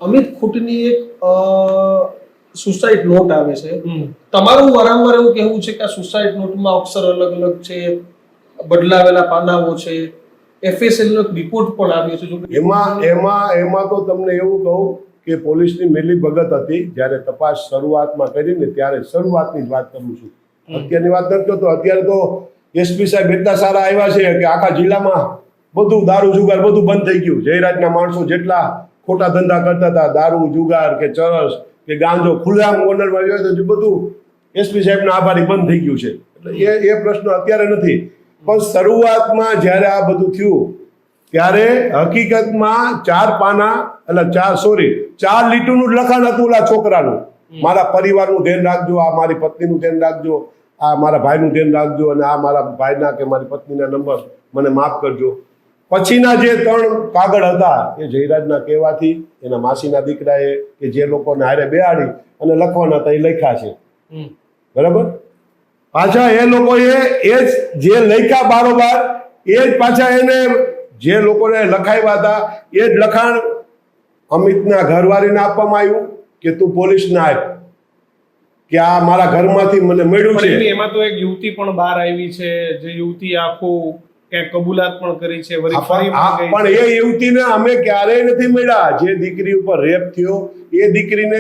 અમિત ખૂટની એક suicide not આવે છે. તમારું વારંવાર એવું કહેવું છે કે આ સુસાઇડ નોટમાં અક્ષર અલગ અલગ છે, બદલાવેલા પાનાઓ છે, FSL નો રિપોર્ટ પણ આવ્યો છે. એમાં તો તમને એવું કહું કે પોલીસની મિલી ભગત હતી જ્યારે તપાસ શરૂઆતમાં કરીને, ત્યારે શરૂઆતની જ વાત કરું છું, અત્યારની વાત નથી કરતો. અત્યારે તો એસપી સાહેબ એટલા સારા આવ્યા છે કે આખા જિલ્લામાં બધું દારૂ જુગાર બધું બંધ થઈ ગયું. જયરાજના માણસો જેટલા ખોટા ધંધા કરતા હતા, દારૂ જુગાર કે ચરસ કે ગાંજો ખુલ્લામ ઓનરમાં આવ્યો તો બધું એસપી સાહેબના આભારી બંધ થઈ ગયું છે. એટલે એ પ્રશ્ન અત્યારે નથી, પણ શરૂઆતમાં જ્યારે આ બધું થયું ત્યારે હકીકતમાં 4 પાના એટલે 4 લીટરનું જ લખાણ હતું ઓલા છોકરાનું. મારા પરિવારનું ધ્યાન રાખજો, આ મારી પત્નીનું ધ્યાન રાખજો, આ મારા ભાઈનું ધ્યાન રાખજો, અને આ મારા ભાઈના કે મારી પત્નીના નંબર મને માફ કરજો. પછીના જે 3 કાગળ હતા એ જયરાજના કહેવાથી એના માસીના દીકરાએ કે જે લોકોને હારે બેહાડી અને લખવાના હતા એ લખ્યા છે. બરાબર. પાછા એ લોકોએ એ જે લખ્યા બારોબાર એ જ પાછા એને જે લોકોને લખાવ્યા હતા એ જ લખાણ અમિતના ઘરવાળીને આપવામાં આવ્યું કે તું પોલીસને આપ, કે આ મારા ઘરમાંથી મને મળ્યું છે. એમાં તો એક યુવતી પણ બહાર આવી છે, જે યુવતી આખું ક્યાંક કબૂલાત પણ કરી છે. પણ એ યુવતીને અમે ક્યારેય નથી મળ્યા. જે દીકરી ઉપર રેપ થયો એ દીકરીને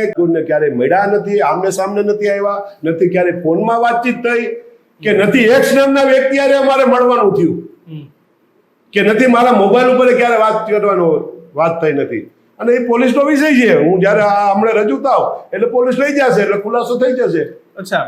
ક્યારેય મળ્યા નથી, આમને સામને નથી આવ્યા, નથી ક્યારેય ફોનમાં વાતચીત થઈ, કે નથી એક્સ નામના વ્યક્તિ હારે અમારે મળવાનું થયું, કે નથી મારા મોબાઈલ ઉપર ક્યારે વાત કરવાનો વાત થઈ નથી. અને એ પોલીસનો વિષય છે. હું જયારે હમણાં રજૂ થાવ એટલે પોલીસ લઈ જશે, એટલે ખુલાસો થઈ જશે. અચ્છા.